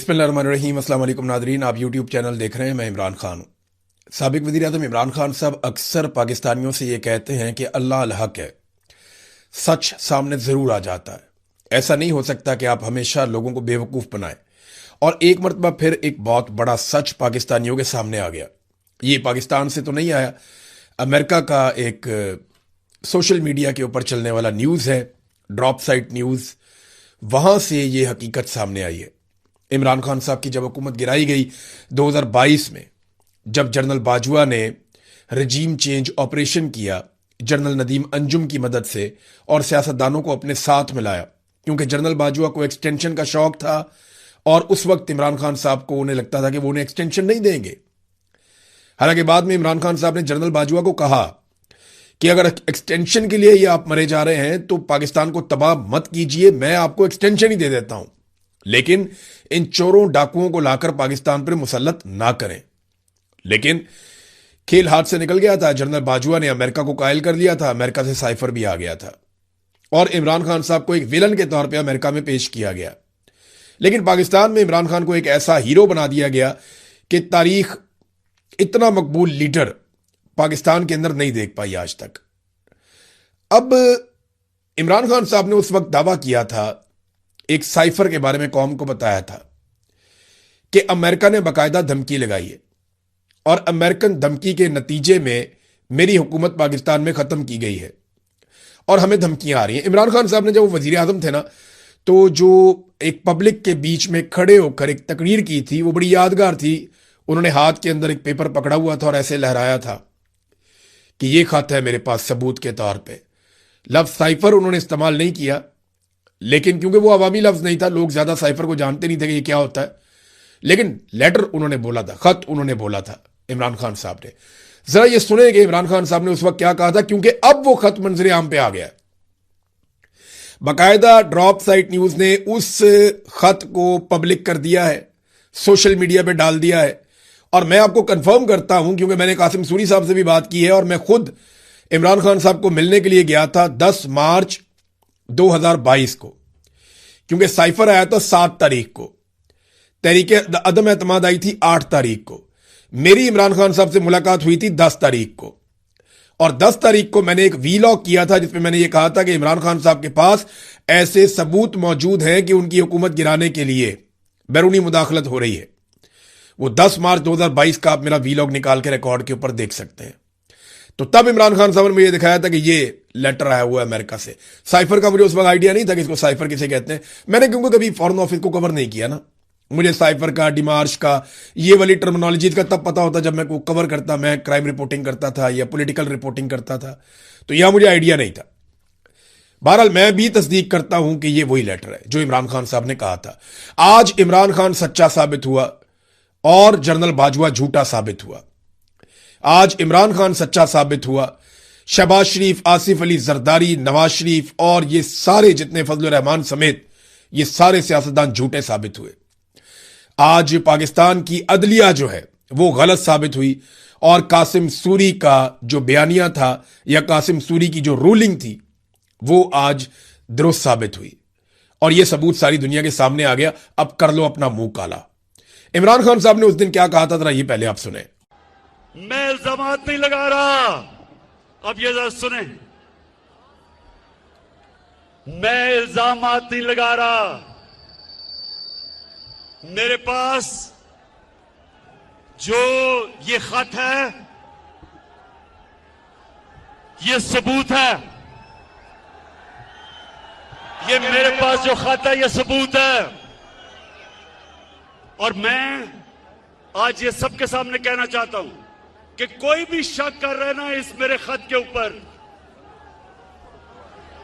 बिस्मिल्लाहिर्रहमानिर्रहीम। अस्सलाम वालेकुम नादरीन, आप यूट्यूब चैनल देख रहे हैं। मैं इमरान खान हूँ। साबिक वज़ीर आज़म इमरान खान साहब अक्सर पाकिस्तानियों से ये कहते हैं कि अल्लाह अल हक है, सच सामने ज़रूर आ जाता है। ऐसा नहीं हो सकता कि आप हमेशा लोगों को बेवकूफ़ बनाएं। और एक मरतबा फिर एक बहुत बड़ा सच पाकिस्तानियों के सामने आ गया। ये पाकिस्तान से तो नहीं आया, अमेरिका का एक सोशल मीडिया के ऊपर चलने वाला न्यूज़ है, ड्रॉप साइट न्यूज़। वहाँ से ये हकीकत सामने आई है। इमरान खान साहब की जब हुकूमत गिराई गई 2022 में, जब जनरल बाजवा ने रजीम चेंज ऑपरेशन किया जनरल नदीम अंजुम की मदद से और सियासतदानों को अपने साथ मिलाया, क्योंकि जनरल बाजवा को एक्सटेंशन का शौक था और उस वक्त इमरान खान साहब को उन्हें लगता था कि वो उन्हें एक्सटेंशन नहीं देंगे। हालांकि बाद में इमरान खान साहब ने जनरल बाजवा को कहा कि अगर एक्सटेंशन के लिए ही आप मरे जा रहे हैं तो पाकिस्तान को तबाह मत कीजिए, मैं आपको एक्सटेंशन ही दे देता हूं, लेकिन इन चोरों डाकुओं को लाकर पाकिस्तान पर मुसल्लत ना करें। लेकिन खेल हाथ से निकल गया था। जनरल बाजवा ने अमेरिका को कायल कर लिया था, अमेरिका से साइफर भी आ गया था और इमरान खान साहब को एक विलन के तौर पे अमेरिका में पेश किया गया। लेकिन पाकिस्तान में इमरान खान को एक ऐसा हीरो बना दिया गया कि तारीख इतना मकबूल लीडर पाकिस्तान के अंदर नहीं देख पाई आज तक। अब इमरान खान साहब ने उस वक्त दावा किया था, एक साइफर के बारे में कौम को बताया था कि अमेरिका ने बाकायदा धमकी लगाई है और अमेरिकन धमकी के नतीजे में मेरी हुकूमत पाकिस्तान में खत्म की गई है और हमें धमकियां आ रही हैं। इमरान खान साहब ने जब वो वजीर आजम थे ना, तो जो एक पब्लिक के बीच में खड़े होकर एक तकरीर की थी, वो बड़ी यादगार थी। उन्होंने हाथ के अंदर एक पेपर पकड़ा हुआ था और ऐसे लहराया था कि ये खत है मेरे पास सबूत के तौर पे। लफ्ज साइफर उन्होंने इस्तेमाल नहीं किया, लेकिन क्योंकि वो अवामी लफ्ज नहीं था, लोग ज्यादा साइफर को जानते नहीं थे कि ये क्या होता है, लेकिन लेटर उन्होंने बोला था, खत उन्होंने बोला था इमरान खान साहब ने। जरा ये सुने कि इमरान खान साहब ने उस वक्त क्या कहा था, क्योंकि अब वो खत मंजर आम पे आ गया। बाकायदा ड्रॉप साइट न्यूज ने उस खत को पब्लिक कर दिया है, सोशल मीडिया पे डाल दिया है। और मैं आपको कंफर्म करता हूं, क्योंकि मैंने कासिम सूरी साहब से भी बात की है और मैं खुद इमरान खान साहब को मिलने के लिए गया था 10 मार्च 2022 को, क्योंकि साइफर आया था 7 तारीख को, तहरीक अदम एतमाद आई थी 8 तारीख को, मेरी इमरान खान साहब से मुलाकात हुई थी 10 तारीख को। और 10 तारीख को मैंने एक वीलॉग किया था जिसमें मैंने ये कहा था कि इमरान खान साहब के पास ऐसे सबूत मौजूद हैं कि उनकी हुकूमत गिराने के लिए बैरूनी मुदाखलत हो रही है। वो 10 मार्च 2022 का आप मेरा वीलॉग निकाल के रिकॉर्ड के ऊपर देख सकते हैं। तो तब इमरान खान साहब ने मुझे दिखाया था कि ये लेटर आया हुआ है अमेरिका से। साइफर का मुझे उस वक्त आइडिया नहीं था कि इसको साइफर किसे कहते हैं। मैंने क्योंकि कभी फॉरेन ऑफिस को कवर नहीं किया ना, मुझे साइफर का, डिमार्श का, ये वाली टर्मिनोलॉजी का तब पता होता जब मैं को कवर करता, मैं क्राइम रिपोर्टिंग करता था या पॉलिटिकल रिपोर्टिंग करता था, तो यहां मुझे आइडिया नहीं था। बहरहाल मैं भी तस्दीक करता हूं कि ये वही लेटर है जो इमरान खान साहब ने कहा था। आज इमरान खान सच्चा साबित हुआ और जनरल बाजवा झूठा साबित हुआ। आज इमरान खान सच्चा साबित हुआ, शहबाज शरीफ, आसिफ अली जरदारी, नवाज शरीफ और ये सारे जितने फजलुर रहमान समेत ये सारे सियासतदान झूठे साबित हुए। आज पाकिस्तान की अदलिया जो है वो गलत साबित हुई और कासिम सूरी का जो बयानिया था या कासिम सूरी की जो रूलिंग थी वो आज दुरुस्त साबित हुई और ये सबूत सारी दुनिया के सामने आ गया। अब कर लो अपना मुंह काला। इमरान खान साहब ने उस दिन क्या कहा था, जरा ये पहले आप सुने। मैं इल्जामात नहीं लगा रहा, अब ये जरा सुने, मैं इल्जामात नहीं लगा रहा। मेरे पास जो ये खत है ये सबूत है, ये मेरे पास जो खत है ये सबूत है। और मैं आज ये सबके सामने कहना चाहता हूं कि कोई भी शक कर रहा है ना इस मेरे खत के ऊपर,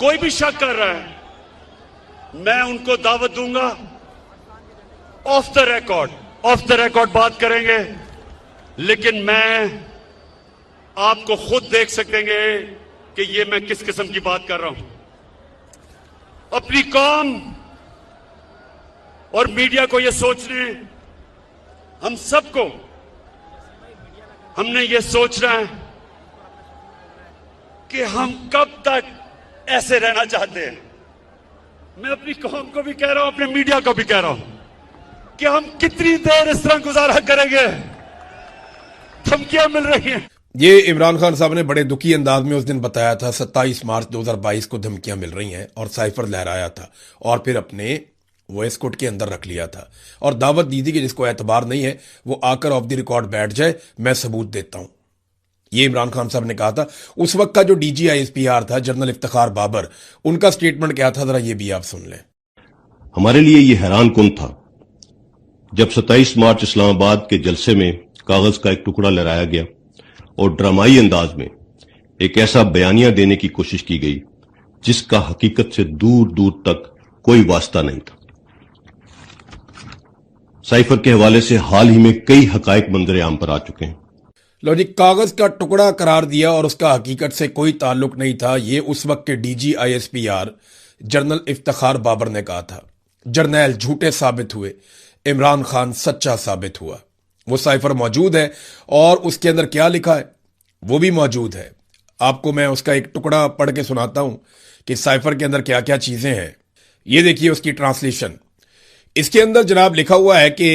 कोई भी शक कर रहा है, मैं उनको दावत दूंगा, ऑफ द रिकॉर्ड बात करेंगे। लेकिन मैं आपको खुद देख सकेंगे कि ये मैं किस किस्म की बात कर रहा हूं। अपनी कौम और मीडिया को ये सोचने, हम सबको हमने ये सोचना है कि हम कब तक ऐसे रहना चाहते हैं। मैं अपनी कौम को भी कह रहा हूं, अपने मीडिया को भी कह रहा हूं, कि हम कितनी देर इस तरह गुजारा करेंगे। धमकियां मिल रही हैं। ये इमरान खान साहब ने बड़े दुखी अंदाज में उस दिन बताया था। 27 मार्च 2022 को धमकियां मिल रही हैं और साइफर लहराया था और फिर अपने वॉइस कोड के अंदर रख लिया था और दावत दी थी कि जिसको एतबार नहीं है वो आकर ऑफ द रिकॉर्ड बैठ जाए, मैं सबूत देता हूं। ये इमरान खान साहब ने कहा था। उस वक्त का जो डीजी आईएसपीआर था जनरल इफ्तिखार बाबर, उनका स्टेटमेंट क्या था, जरा ये भी आप सुन लें। हमारे लिए ये हैरान कुन था जब 27 मार्च इस्लामाबाद के जलसे में कागज का एक टुकड़ा लहराया गया और ड्रामाई अंदाज में एक ऐसा बयानिया देने की कोशिश की गई जिसका हकीकत से दूर दूर तक कोई वास्ता नहीं था। साइफर के हवाले से हाल ही में कई हकायक मंजर आम पर आ चुके हैं। लो जी, कागज का टुकड़ा करार दिया और उसका हकीकत से कोई ताल्लुक नहीं था, ये उस वक्त के DG ISPR general Iftikhar Babar ने कहा था। जर्नैल झूठे साबित हुए, इमरान खान सच्चा साबित हुआ। वो साइफर मौजूद है और उसके अंदर क्या लिखा है वो भी मौजूद है। आपको मैं उसका एक टुकड़ा पढ़ के सुनाता हूं कि साइफर के अंदर क्या क्या चीजें हैं। ये देखिए उसकी ट्रांसलेशन। इसके अंदर जनाब लिखा हुआ है कि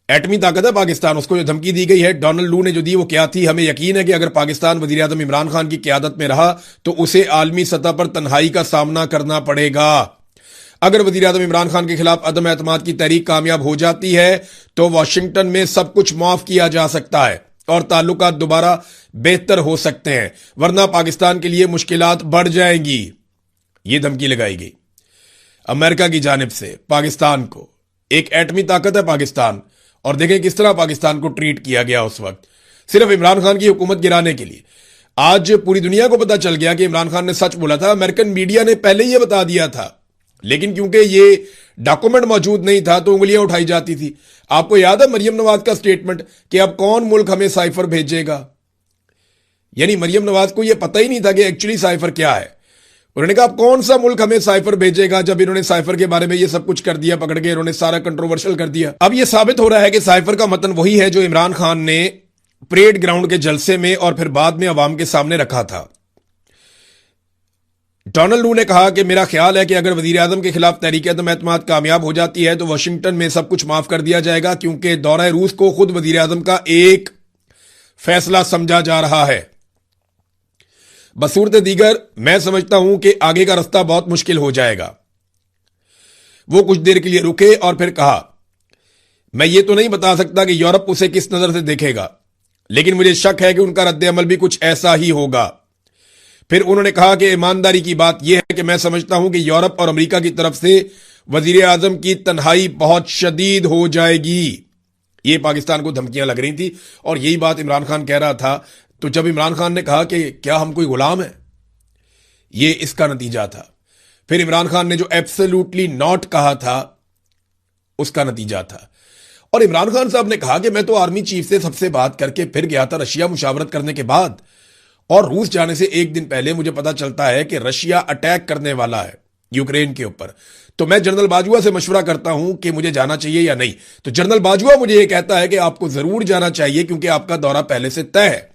एटमी ताकत है पाकिस्तान, उसको जो धमकी दी गई है डोनाल्ड लू ने जो दी वो क्या थी। हमें यकीन है कि अगर पाकिस्तान वजीर आजम इमरान खान की क़यादत में रहा तो उसे आलमी सतह पर तन्हाई का सामना करना पड़ेगा। अगर वजीर आजम इमरान खान के खिलाफ अदम एतमाद की तहरीक कामयाब हो जाती है तो वाशिंगटन में सब कुछ माफ किया जा सकता है और ताल्लुकात दोबारा बेहतर हो सकते हैं, वरना पाकिस्तान के लिए मुश्किलात बढ़ जाएंगी। यह धमकी लगाई गई अमेरिका की जानिब से पाकिस्तान को। एक एटमी ताकत है पाकिस्तान और देखें किस तरह पाकिस्तान को ट्रीट किया गया उस वक्त, सिर्फ इमरान खान की हुकूमत गिराने के लिए। आज पूरी दुनिया को पता चल गया कि इमरान खान ने सच बोला था। अमेरिकन मीडिया ने पहले ही यह बता दिया था, लेकिन क्योंकि ये डॉक्यूमेंट मौजूद नहीं था तो उंगलियां उठाई जाती थी। आपको याद है मरियम नवाज का स्टेटमेंट कि अब कौन मुल्क हमें साइफर भेजेगा। यानी मरियम नवाज को यह पता ही नहीं था कि एक्चुअली साइफर क्या है। उन्होंने कहा अब कौन सा मुल्क हमें साइफर भेजेगा, जब इन्होंने साइफर के बारे में ये सब कुछ कर दिया, पकड़ के इन्होंने सारा कंट्रोवर्शियल कर दिया। अब यह साबित हो रहा है कि साइफर का मतन वही है जो इमरान खान ने परेड ग्राउंड के जलसे में और फिर बाद में अवाम के सामने रखा था। डोनाल्ड लू ने कहा कि मेरा ख्याल है कि अगर वजीर आजम के खिलाफ तहरीक अदम एतमाद कामयाब हो जाती है तो वाशिंगटन में सब कुछ माफ कर दिया जाएगा, क्योंकि दौरा रूस को खुद वजीर आजम का एक फैसला समझा जा रहा है। बसूरत दीगर मैं समझता हूं कि आगे का रास्ता बहुत मुश्किल हो जाएगा। वो कुछ देर के लिए रुके और फिर कहा मैं ये तो नहीं बता सकता कि यूरोप उसे किस नजर से देखेगा, लेकिन मुझे शक है कि उनका रद्द-ए-अमल भी कुछ ऐसा ही होगा। फिर उन्होंने कहा कि ईमानदारी की बात यह है कि मैं समझता हूं कि यूरोप और अमेरिका की तरफ से वजीर आजम की तन्हाई बहुत शदीद हो जाएगी। ये पाकिस्तान को धमकियां लग रही थी और यही बात इमरान खान कह रहा था। तो जब इमरान खान ने कहा कि क्या हम कोई गुलाम है, ये इसका नतीजा था। फिर इमरान खान ने जो एब्सोल्युटली नॉट कहा था उसका नतीजा था। और इमरान खान साहब ने कहा कि मैं तो आर्मी चीफ से सबसे बात करके फिर गया था रशिया मुशावरत करने के बाद, और रूस जाने से एक दिन पहले मुझे पता चलता है कि रशिया अटैक करने वाला है यूक्रेन के ऊपर। तो मैं जनरल बाजुआ से मशवरा करता हूं कि मुझे जाना चाहिए या नहीं। तो जनरल बाजुआ मुझे यह कहता है कि आपको जरूर जाना चाहिए क्योंकि आपका दौरा पहले से तय है।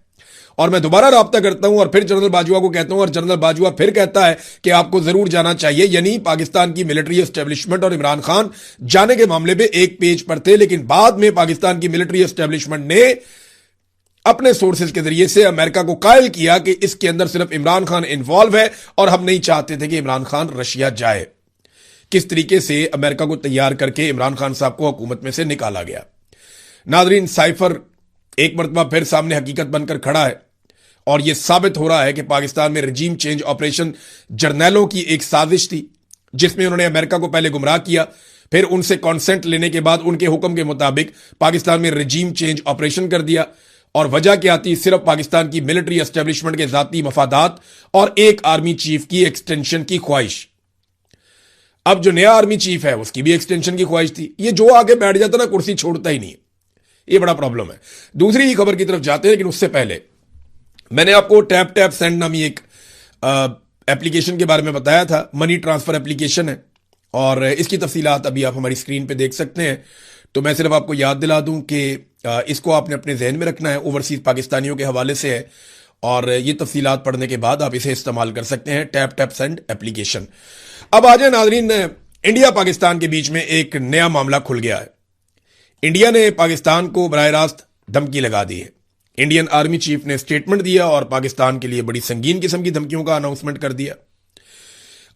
और मैं दोबारा राब्ता करता हूं और फिर जनरल बाजुआ को कहता हूं और जनरल बाजुआ फिर कहता है कि आपको जरूर जाना चाहिए। यानी पाकिस्तान की मिलिट्री एस्टेब्लिशमेंट और इमरान खान जाने के मामले में एक पेज पर थे, लेकिन बाद में पाकिस्तान की मिलिट्री एस्टेब्लिशमेंट ने अपने सोर्सेज के जरिए से अमेरिका को कायल किया कि इसके अंदर सिर्फ इमरान खान इन्वॉल्व है और हम नहीं चाहते थे कि इमरान खान रशिया जाए। किस तरीके से अमेरिका को तैयार करके इमरान खान साहब को हुकूमत में से निकाला गया। नाजरीन, साइफर एक मरतबा फिर सामने हकीकत बनकर खड़ा है और यह साबित हो रहा है कि पाकिस्तान में रजीम चेंज ऑपरेशन जर्नैलों की एक साजिश थी, जिसमें उन्होंने अमेरिका को पहले गुमराह किया, फिर उनसे कॉन्सेंट लेने के बाद उनके हुक्म के मुताबिक पाकिस्तान में रजीम चेंज ऑपरेशन कर दिया। और वजह क्या थी? सिर्फ पाकिस्तान की मिलिट्री एस्टेब्लिशमेंट के जाती मफादात और एक आर्मी चीफ की एक्सटेंशन की ख्वाहिश। अब जो नया आर्मी चीफ है उसकी भी एक्सटेंशन की ख्वाहिश थी। ये जो आगे बैठ जाता ना कुर्सी छोड़ता ही नहीं, ये बड़ा प्रॉब्लम है। दूसरी ही खबर की तरफ जाते हैं, लेकिन उससे पहले मैंने आपको टैप टैप सेंड नामी एक एप्लीकेशन के बारे में बताया था। मनी ट्रांसफर एप्लीकेशन है और इसकी तफसीलात अभी आप हमारी स्क्रीन पे देख सकते हैं। तो मैं सिर्फ आपको याद दिला दूं कि इसको आपने अपने जहन में रखना है, ओवरसीज पाकिस्तानियों के हवाले से है और ये तफसीलात पढ़ने के बाद आप इसे इस्तेमाल कर सकते हैं। Tap tap send application. अब आ जाए नाजरीन इंडिया पाकिस्तान के बीच में एक नया मामला खुल गया है। इंडिया ने पाकिस्तान को बराह रास्त धमकी लगा दी है। इंडियन आर्मी चीफ ने स्टेटमेंट दिया और पाकिस्तान के लिए बड़ी संगीन किस्म की धमकियों का अनाउंसमेंट कर दिया।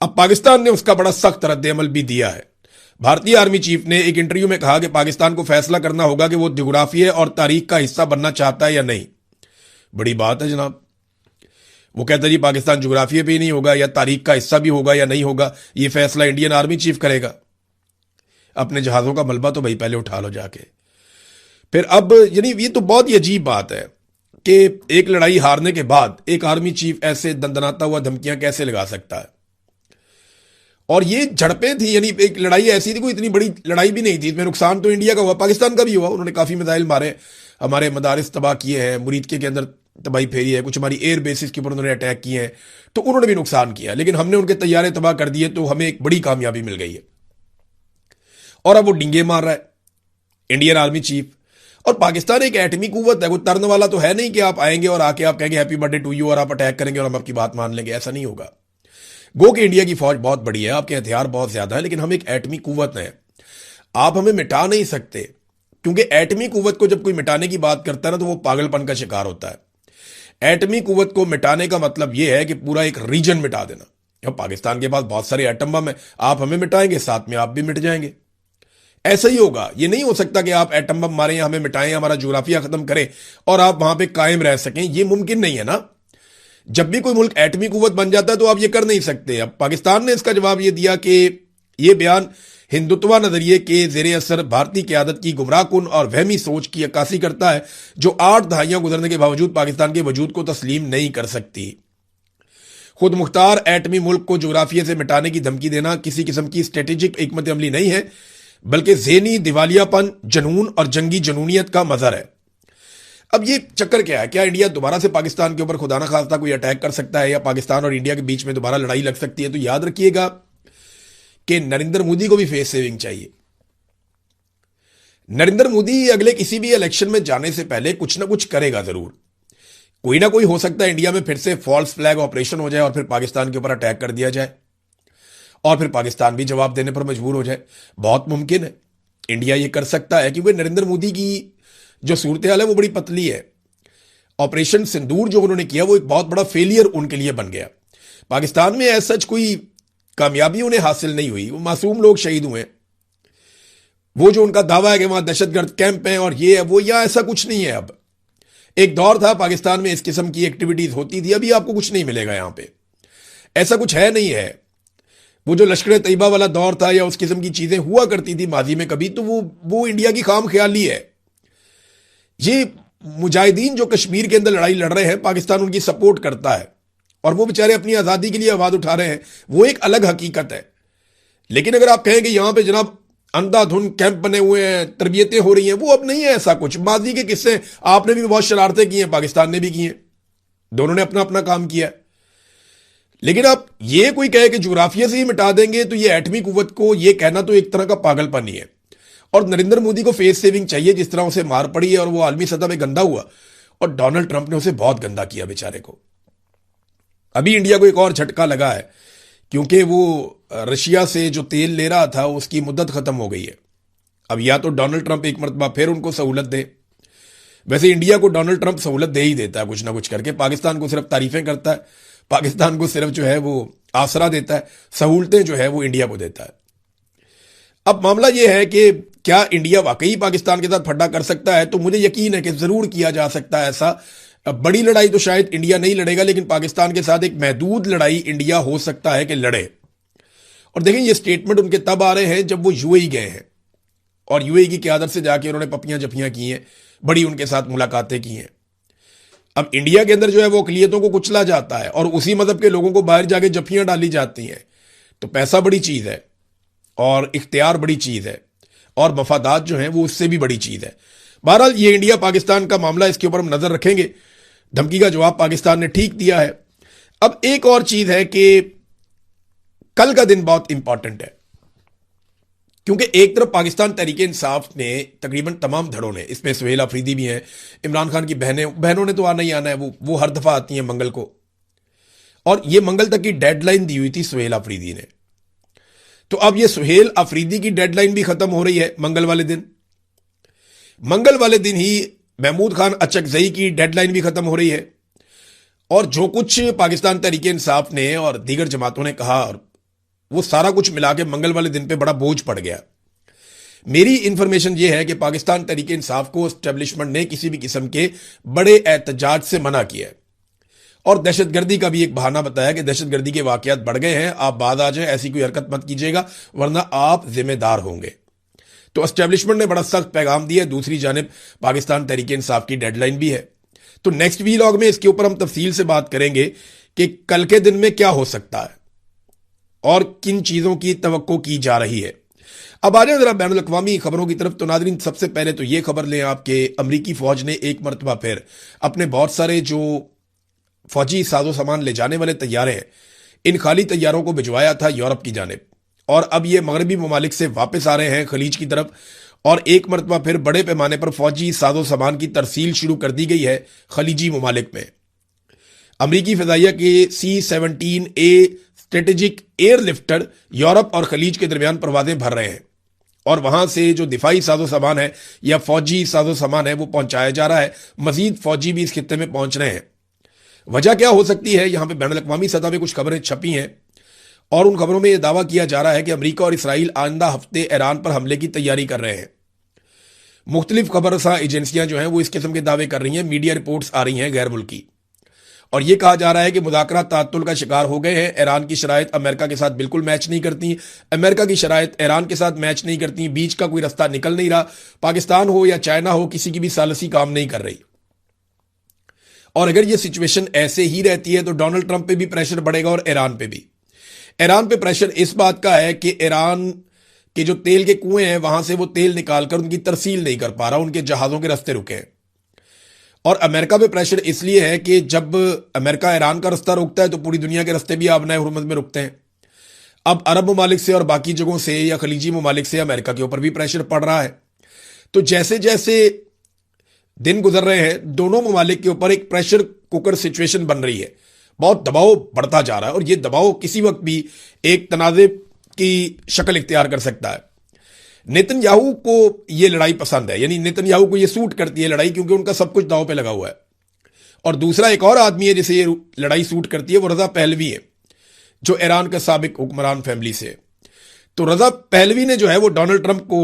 अब पाकिस्तान ने उसका बड़ा सख्त रद्द-ए-अमल भी दिया है। भारतीय आर्मी चीफ ने एक इंटरव्यू में कहा कि पाकिस्तान को फैसला करना होगा कि वो ज्योग्राफिया और तारीख का हिस्सा बनना चाहता है या नहीं। बड़ी बात है जनाब। वो कहता है जी पाकिस्तान ज्योग्राफिया पे ही नहीं होगा या तारीख का हिस्सा भी होगा या नहीं होगा, ये फैसला इंडियन आर्मी चीफ करेगा। अपने जहाजों का मलबा तो भाई पहले उठा लो जाके। फिर अब यानी ये तो बहुत ही अजीब बात है कि एक लड़ाई हारने के बाद एक आर्मी चीफ ऐसे दंदनाता हुआ धमकियां कैसे लगा सकता है। और ये झड़पें थी, यानी एक लड़ाई ऐसी थी, कोई इतनी बड़ी लड़ाई भी नहीं थी। इसमें नुकसान तो इंडिया का हुआ, पाकिस्तान का भी हुआ। उन्होंने काफी मिसाइल मारे, हमारे मदारिस तबाह किए हैं, मुरीदके के अंदर तबाही फेरी है, कुछ हमारी एयर बेसिस के ऊपर उन्होंने अटैक किए हैं, तो उन्होंने भी नुकसान किया। लेकिन हमने उनके तैयारे तबाह कर दिए, तो हमें एक बड़ी कामयाबी मिल गई है। और अब वो डिंगे मार रहा है इंडियन आर्मी चीफ। और पाकिस्तान एक एटमी कुव्वत है, कोई तरन वाला तो है नहीं कि आप आएंगे और आके आप कहेंगे हैप्पी बर्थडे टू यू और आप अटैक करेंगे और हम आपकी बात मान लेंगे। ऐसा नहीं होगा। गो कि इंडिया की फौज बहुत बड़ी है, आपके हथियार बहुत ज्यादा है, लेकिन हम एक एटमी कुव्वत हैं। आप हमें मिटा नहीं सकते, क्योंकि एटमी कुव्वत को जब कोई मिटाने की बात करता है ना, तो वो पागलपन का शिकार होता है। एटमी कुव्वत को मिटाने का मतलब यह है कि पूरा एक रीजन मिटा देना। अब पाकिस्तान के पास बहुत सारे एटम बम है, आप हमें मिटाएंगे, साथ में आप भी मिट जाएंगे। ऐसा ही होगा। ये नहीं हो सकता कि आप एटम बम मारें या हमें मिटाएं, हमारा ज्योग्राफिया खत्म करें और आप वहां पे कायम रह सकें। ये मुमकिन नहीं है ना। जब भी कोई मुल्क एटमी कुव्वत बन जाता है तो आप ये कर नहीं सकते। अब पाकिस्तान ने इसका जवाब ये दिया कि ये बयान हिंदुत्व नजरिए के जेर असर भारतीय क़यादत की गुमराहकुन और वहमी सोच की अक्कासी करता है, जो 8 दहाइयां गुजरने के बावजूद पाकिस्तान के वजूद को तस्लीम नहीं कर सकती। खुद मुख्तार एटमी मुल्क को ज्योग्राफिया से मिटाने की धमकी देना किसी किस्म की स्ट्रेटेजिक हिकमत अमली नहीं है, बल्कि ज़हनी दिवालियापन, जनून और जंगी जनूनियत का मजहर है। अब ये चक्कर क्या है? क्या इंडिया दोबारा से पाकिस्तान के ऊपर खुदा ना खास्ता कोई अटैक कर सकता है या पाकिस्तान और इंडिया के बीच में दोबारा लड़ाई लग सकती है? तो याद रखिएगा कि नरेंद्र मोदी को भी फेस सेविंग चाहिए। नरेंद्र मोदी अगले किसी भी इलेक्शन में जाने से पहले कुछ ना कुछ करेगा जरूर। कोई ना कोई हो सकता है इंडिया में फिर से फॉल्स फ्लैग ऑपरेशन हो जाए और फिर पाकिस्तान के ऊपर अटैक कर दिया जाए और फिर पाकिस्तान भी जवाब देने पर मजबूर हो जाए। बहुत मुमकिन है इंडिया ये कर सकता है, क्योंकि नरेंद्र मोदी की जो सूरत हाल है वो बड़ी पतली है। ऑपरेशन सिंदूर जो उन्होंने किया वो एक बहुत बड़ा फेलियर उनके लिए बन गया। पाकिस्तान में ऐसा कोई कामयाबी उन्हें हासिल नहीं हुई, वो मासूम लोग शहीद हुए। वो जो उनका दावा है कि वहां दहशतगर्द कैंप हैं और ये है वो, या ऐसा कुछ नहीं है। अब एक दौर था पाकिस्तान में इस किस्म की एक्टिविटीज होती थी, अभी आपको कुछ नहीं मिलेगा यहां पे, ऐसा कुछ है नहीं है। वो जो लश्कर तैयबा वाला दौर था या उस किस्म की चीजें हुआ करती थी माजी में कभी, तो वो इंडिया की खाम ख्याली है। ये मुजाहिदीन जो कश्मीर के अंदर लड़ाई लड़ रहे हैं, पाकिस्तान उनकी सपोर्ट करता है और वो बेचारे अपनी आजादी के लिए आवाज उठा रहे हैं, वो एक अलग हकीकत है। लेकिन अगर आप कहें कि यहां पे जनाब अंधाधुंध कैंप बने हुए हैं, तरबियतें हो रही हैं, वो अब नहीं है ऐसा कुछ। माजी के किस्से आपने भी बहुत शरारतें की हैं, पाकिस्तान ने भी की हैं, दोनों ने अपना अपना काम किया। लेकिन आप ये कोई कहे कि ज्योग्राफिया से ही मिटा देंगे, तो ये एटमी कुव्वत को ये कहना तो एक तरह का पागलपन ही है। और नरेंद्र मोदी को फेस सेविंग चाहिए, जिस तरह उसे मार पड़ी है और वो आलमी सतह पे गंदा हुआ, और डोनाल्ड ट्रंप ने उसे बहुत गंदा किया बेचारे को। अभी इंडिया को एक और झटका लगा है, क्योंकि वो रशिया से जो तेल ले रहा था उसकी मुद्दत खत्म हो गई है। अब या तो डोनाल्ड ट्रंप एक मरतबा फिर उनको सहूलत दे। वैसे इंडिया को डोनाल्ड ट्रंप सहूलत दे ही देता है कुछ ना कुछ करके, पाकिस्तान को सिर्फ तारीफें करता है, पाकिस्तान को सिर्फ जो है वो आसरा देता है, सहूलतें जो है वो इंडिया को देता है। अब मामला यह है कि क्या इंडिया वाकई पाकिस्तान के साथ फड्डा कर सकता है? तो मुझे यकीन है कि जरूर किया जा सकता है ऐसा। बड़ी लड़ाई तो शायद इंडिया नहीं लड़ेगा, लेकिन पाकिस्तान के साथ एक महदूद लड़ाई इंडिया हो सकता है कि लड़े। और देखें ये स्टेटमेंट उनके तब आ रहे हैं जब वो यूएई गए हैं और यूएई की क़यादत से जाके उन्होंने पपियां जफियां की हैं, बड़ी उनके साथ मुलाकातें की हैं। अब इंडिया के अंदर जो है वो अक़लियतों को कुचला जाता है और उसी मजहब के लोगों को बाहर जाके जफियां डाली जाती हैं। तो पैसा बड़ी चीज है और इख्तियार बड़ी चीज है और मफादात जो हैं वो उससे भी बड़ी चीज है। बहरहाल ये इंडिया पाकिस्तान का मामला, इसके ऊपर हम नजर रखेंगे। धमकी का जवाब पाकिस्तान ने ठीक दिया है। अब एक और चीज है कि कल का दिन बहुत इंपॉर्टेंट है, क्योंकि एक तरफ पाकिस्तान तहरीक इंसाफ ने तकरीबन तमाम धड़ों ने, इसमें सुहेल अफरीदी भी हैं, इमरान खान की बहनों ने तो आना ही आना है, वो हर दफा आती हैं मंगल को, और ये मंगल तक की डेडलाइन दी हुई थी सुहेल अफरीदी ने। तो अब ये सुहेल अफरीदी की डेडलाइन भी खत्म हो रही है मंगल वाले दिन। मंगल वाले दिन ही महमूद खान अचकजई की डेडलाइन भी खत्म हो रही है। और जो कुछ पाकिस्तान तहरीक इंसाफ ने और दीगर जमातों ने कहा, और वो सारा कुछ मिला के मंगल वाले दिन पे बड़ा बोझ पड़ गया। मेरी इंफॉर्मेशन ये है कि पाकिस्तान तहरीक इंसाफ को एस्टेब्लिशमेंट ने किसी भी किस्म के बड़े एहतजाज से मना किया है और दहशतगर्दी का भी एक बहाना बताया कि दहशतगर्दी के वाकयात बढ़ गए हैं, आप बाद आ जाए, ऐसी कोई हरकत मत कीजिएगा वरना आप जिम्मेदार होंगे। तो एस्टेब्लिशमेंट ने बड़ा सख्त पैगाम दिया। दूसरी जानिब पाकिस्तान तहरीक इंसाफ की डेडलाइन भी है। तो नेक्स्ट वीलॉग में इसके ऊपर हम तफसील से बात करेंगे कि कल के दिन में क्या हो सकता है और किन चीजों की तवक्को की जा रही है। अब आ जाए जरा बैनुल अक़वामी खबरों की तरफ। तो नाज़रीन, सबसे पहले तो यह खबर लें आपके अमरीकी फौज ने एक मरतबा फिर अपने बहुत सारे जो फौजी साजो सामान ले जाने वाले तैयारे हैं, इन खाली तैयारों को भिजवाया था यूरोप की जानिब, और अब ये मगरबी ममालिक से वापस आ रहे हैं खलीज की तरफ, और एक मरतबा फिर बड़े पैमाने पर फौजी साजो सामान की तरसील शुरू कर दी गई है खलीजी ममालिक में। अमरीकी फ़िज़ाइया के C-17A स्ट्रेटेजिक एयरलिफ्टर यूरोप और खलीज के दरमियान परवाजें भर रहे हैं, और वहां से जो दिफाई साजो सामान है या फौजी साजो सामान है वो पहुंचाया जा रहा है। मजीद फौजी भी इस खित्ते में पहुंच रहे हैं। वजह क्या हो सकती है? यहां पे बैनुल अक़वामी सतह पे कुछ खबरें छपी हैं और उन खबरों में यह दावा किया जा रहा है कि अमेरिका और इसराइल आइंदा हफ्ते ईरान पर हमले की तैयारी कर रहे हैं। मुख्तलिफ खबरसा एजेंसियां जो हैं वो इस किस्म के दावे कर रही हैं। मीडिया रिपोर्ट्स आ रही हैं गैर मुल्की, और यह कहा जा रहा है कि मुज़ाकरा ताअत्तुल का शिकार हो गए हैं। ईरान की शराइत अमेरिका के साथ बिल्कुल मैच नहीं करती, अमेरिका की शराइत ईरान के साथ मैच नहीं करती, बीच का कोई रास्ता निकल नहीं रहा। पाकिस्तान हो या चाइना हो, किसी की भी सालसी काम नहीं कर रही। और अगर यह सिचुएशन ऐसे ही रहती है तो डोनाल्ड ट्रंप पे भी प्रेशर बढ़ेगा और ईरान पे भी। ईरान पे प्रेशर इस बात का है कि ईरान के जो तेल के कुएं हैं वहां से वो तेल निकालकर उनकी तरसील नहीं कर पा रहा, उनके जहाजों के रास्ते रुके हैं। और अमेरिका पे प्रेशर इसलिए है कि जब अमेरिका ईरान का रास्ता रोकता है तो पूरी दुनिया के रास्ते भी आबनाए हुर्मत में रुकते हैं। अब अरब ममालिक से और बाकी जगहों से या खलीजी ममालिक से अमेरिका के ऊपर भी प्रेशर पड़ रहा है। तो जैसे जैसे दिन गुजर रहे हैं दोनों ममालिक के ऊपर एक प्रेशर कुकर सिचुएशन बन रही है, बहुत दबाव बढ़ता जा रहा है, और यह दबाव किसी वक्त भी एक तनाज़े की शक्ल इख्तियार कर सकता है। नेतन्याहू को यह लड़ाई पसंद है, यानी नेतन्याहू को यह सूट करती है लड़ाई, क्योंकि उनका सब कुछ दांव पे लगा हुआ है। और दूसरा एक और आदमी है जिसे ये लड़ाई सूट करती है, वो रजा पहलवी है जो ईरान का साबिक हुक्मरान फैमिली से। तो रजा पहलवी ने जो है वो डोनाल्ड ट्रंप को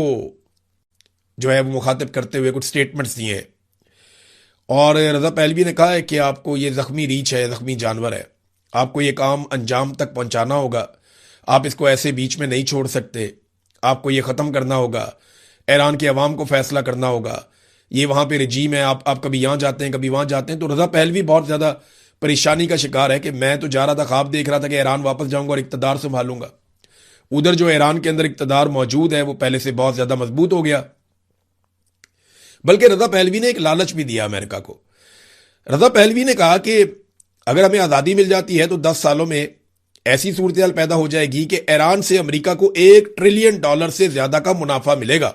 जो है वो मुखातिब करते हुए कुछ स्टेटमेंट्स दिए हैं, और रजा पहलवी ने कहा है कि आपको ये जख्मी रीछ है, जख्मी जानवर है, आपको ये काम अंजाम तक पहुंचाना होगा, आप इसको ऐसे बीच में नहीं छोड़ सकते, आपको ये ख़त्म करना होगा, ईरान के अवाम को फैसला करना होगा, ये वहाँ पे रजीम है, आप कभी यहाँ जाते हैं कभी वहाँ जाते हैं। तो रजा पहलवी बहुत ज़्यादा परेशानी का शिकार है कि मैं तो जा रहा था, ख्वाब देख रहा था कि ईरान वापस जाऊँगा और इक़्तिदार संभालूंगा। उधर जो ईरान के अंदर इक़्तिदार मौजूद है वो पहले से बहुत ज़्यादा मजबूत हो गया। बल्कि रजा पहलवी ने एक लालच भी दिया अमेरिका को। रजा पहलवी ने कहा कि अगर हमें आज़ादी मिल जाती है तो 10 सालों में ऐसी सूरत पैदा हो जाएगी कि ईरान से अमेरिका को $1 ट्रिलियन से ज्यादा का मुनाफा मिलेगा,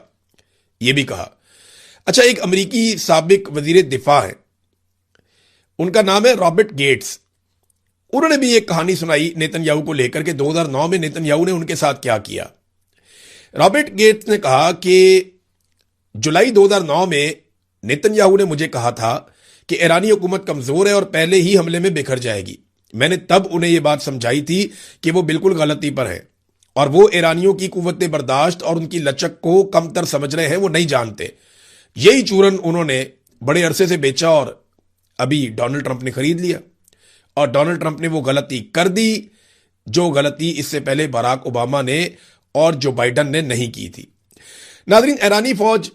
यह भी कहा। अच्छा, एक अमेरिकी साबिक वजीर दिफा है, उनका नाम है रॉबर्ट गेट्स। उन्होंने भी एक कहानी सुनाई नेतन्याहू को लेकर के 2009 में नेतन्याहू ने उनके साथ क्या किया। रॉबर्ट गेट्स ने कहा कि जुलाई 2009 में नेतन्याहू ने मुझे कहा था कि ईरानी हुकूमत कमजोर है और पहले ही हमले में बिखर जाएगी। मैंने तब उन्हें यह बात समझाई थी कि वो बिल्कुल गलती पर है और वो ईरानियों की कुव्वत बर्दाश्त और उनकी लचक को कमतर समझ रहे हैं, वो नहीं जानते। यही चूरन उन्होंने बड़े अरसे से बेचा और अभी डोनाल्ड ट्रंप ने खरीद लिया, और डोनाल्ड ट्रंप ने वो गलती कर दी जो गलती इससे पहले बराक ओबामा ने और जो बाइडन ने नहीं की थी। नाज़रीन, ईरानी फौज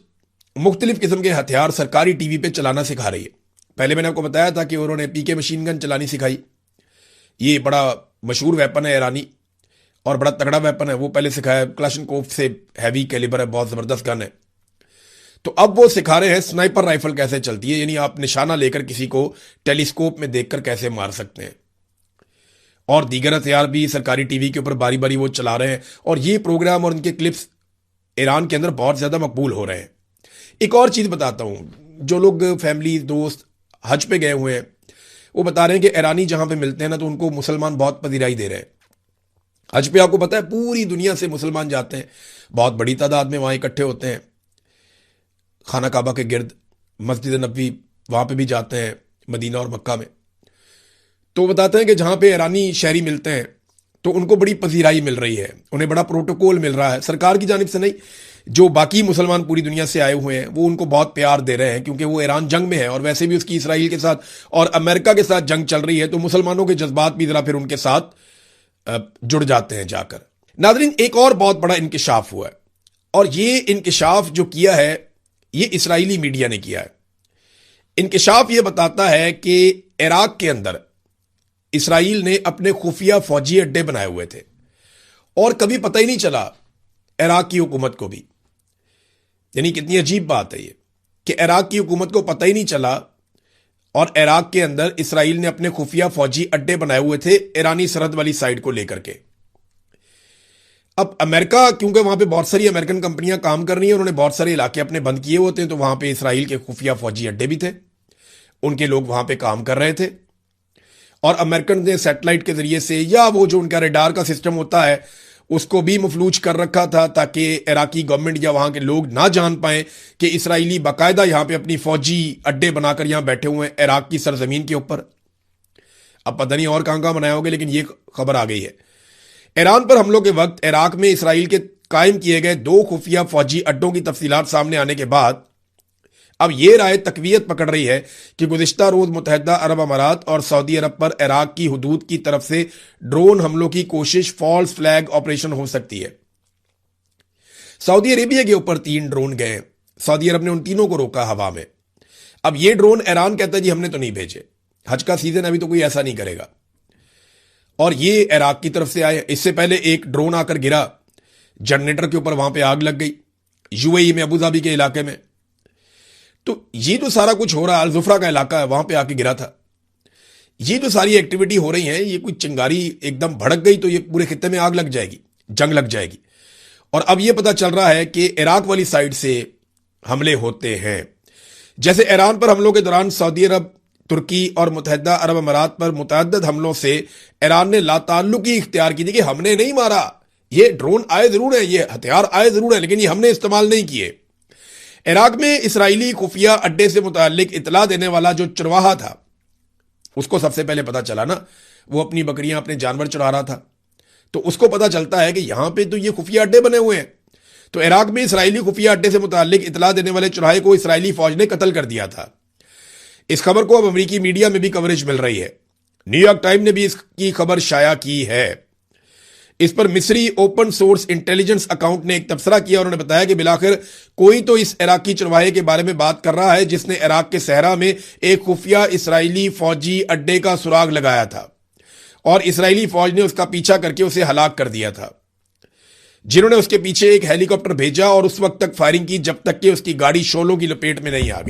मुख्तलिफ किस्म के हथियार सरकारी टीवी पे चलाना सिखा रही है। पहले मैंने आपको बताया था कि उन्होंने पीके मशीन गन चलानी सिखाई। ये बड़ा मशहूर वेपन है ईरानी और बड़ा तगड़ा वेपन है, वो पहले सिखाया। क्लाशनकोव से हैवी कैलिबर है, बहुत ज़बरदस्त गन है। तो अब वो सिखा रहे हैं स्नाइपर राइफल कैसे चलती है, यानी आप निशाना लेकर किसी को टेलीस्कोप में देखकर कैसे मार सकते हैं, और दीगर हथियार भी सरकारी टीवी के ऊपर बारी बारी वो चला रहे हैं। और ये प्रोग्राम और उनके क्लिप्स ईरान के अंदर बहुत ज़्यादा मकबूल हो रहे हैं। एक और चीज़ बताता हूँ, जो लोग फैमिली दोस्त हज पे गए हुए हैं वो बता रहे हैं कि ईरानी जहां पे मिलते हैं ना तो उनको मुसलमान बहुत पजीराई दे रहे हैं। हज पे आपको पता है पूरी दुनिया से मुसलमान जाते हैं, बहुत बड़ी तादाद में वहां इकट्ठे होते हैं, खाना काबा के गिर्द, मस्जिद नबवी वहां पे भी जाते हैं, मदीना और मक्का में। तो बताते हैं कि जहां पे ईरानी शहरी मिलते हैं तो उनको बड़ी पजीराई मिल रही है, उन्हें बड़ा प्रोटोकॉल मिल रहा है, सरकार की जानिब से नहीं, जो बाकी मुसलमान पूरी दुनिया से आए हुए हैं वो उनको बहुत प्यार दे रहे हैं, क्योंकि वो ईरान जंग में है और वैसे भी उसकी इसराइल के साथ और अमेरिका के साथ जंग चल रही है, तो मुसलमानों के जज्बात भी जरा फिर उनके साथ जुड़ जाते हैं जाकर। नादरीन, एक और बहुत बड़ा इंकिशाफ हुआ है, और ये इंकिशाफ जो किया है ये इसराइली मीडिया ने किया है। इंकिशाफ ये बताता है कि इराक के अंदर इसराइल ने अपने खुफिया फौजी अड्डे बनाए हुए थे और कभी पता ही नहीं चला इराक की हुकूमत को भी। यानी कितनी अजीब बात है ये कि इराक की हुकूमत को पता ही नहीं चला और इराक के अंदर इसराइल ने अपने खुफिया फौजी अड्डे बनाए हुए थे ईरानी सरहद वाली साइड को लेकर के। अब अमेरिका, क्योंकि वहां पे बहुत सारी अमेरिकन कंपनियां काम कर रही हैं, उन्होंने बहुत सारे इलाके अपने बंद किए होते हैं, तो वहां पे इसराइल के खुफिया फौजी अड्डे भी थे, उनके लोग वहां पे काम कर रहे थे, और अमेरिकन ने सैटेलाइट के जरिए से या वो जो उनका रेडार का सिस्टम होता है उसको भी मफलूज कर रखा था, ताकि इराकी गवर्नमेंट या वहां के लोग ना जान पाए कि इसराइली बाकायदा यहां पे अपनी फौजी अड्डे बनाकर यहां बैठे हुए हैं इराक की सरजमीन के ऊपर। अब पता नहीं और कहां बनाए होंगे, लेकिन ये खबर आ गई है। ईरान पर हमलों के वक्त इराक में इसराइल के कायम किए गए 2 खुफिया फौजी अड्डों की तफसीलात सामने आने के बाद अब यह राय तकवीयत पकड़ रही है कि गुज़िश्ता रोज मुत्तहिदा अरब अमारात और सऊदी अरब पर इराक की हुदूद की तरफ से ड्रोन हमलों की कोशिश फॉल्स फ्लैग ऑपरेशन हो सकती है। सऊदी अरेबिया के ऊपर 3 ड्रोन गए, सऊदी अरब ने उन तीनों को रोका हवा में। अब ये ड्रोन ईरान कहता है जी हमने तो नहीं भेजे, हज का सीजन अभी तो कोई ऐसा नहीं करेगा, और ये इराक की तरफ से आए। इससे पहले एक ड्रोन आकर गिरा जनरेटर के ऊपर, वहां पे आग लग गई यूएई में, अबूधाबी के इलाके में। तो ये जो सारा कुछ हो रहा है, अल-जुफ्रा का इलाका है, वहां पे आके गिरा था। ये जो सारी एक्टिविटी हो रही है, ये कोई चिंगारी एकदम भड़क गई तो ये पूरे खित्ते में आग लग जाएगी, जंग लग जाएगी। और अब ये पता चल रहा है कि इराक वाली साइड से हमले होते हैं। जैसे ईरान पर हमलों के दौरान सऊदी अरब, तुर्की और मुत्तहिदा अरब अमारात पर मुतअद्दिद हमलों से ईरान ने लाताल्लुकी इख्तियार की थी कि हमने नहीं मारा, ये ड्रोन आए जरूर है, ये हथियार आए जरूर है, लेकिन ये हमने इस्तेमाल नहीं किए। इराक में इसराइली खुफिया अड्डे से मुताल्लिक इतला देने वाला जो चरवाहा था, उसको सबसे पहले पता चला ना, वो अपनी बकरियां, अपने जानवर चुरा रहा था, तो उसको पता चलता है कि यहां पे तो ये खुफिया अड्डे बने हुए हैं। तो इराक में इसराइली खुफिया अड्डे से मुताल्लिक इतला देने वाले चुराहे को इसराइली फौज ने कत्ल कर दिया था। इस खबर को अब अमेरिकी मीडिया में भी कवरेज मिल रही है, न्यूयॉर्क टाइम ने भी इसकी खबर शाया की है। इस पर मिस्री ओपन सोर्स इंटेलिजेंस अकाउंट ने एक तबसरा किया, उन्होंने बताया कि बिलाखिर कोई तो इस इराकी चरवाहे के बारे में बात कर रहा है जिसने इराक के सहरा में एक खुफिया इसराइली फौजी अड्डे का सुराग लगाया था और इसराइली फौज ने उसका पीछा करके उसे हलाक कर दिया था, जिन्होंने उसके पीछे एक हेलीकॉप्टर भेजा और उस वक्त तक फायरिंग की जब तक कि उसकी गाड़ी शोलों की लपेट में नहीं आ गई।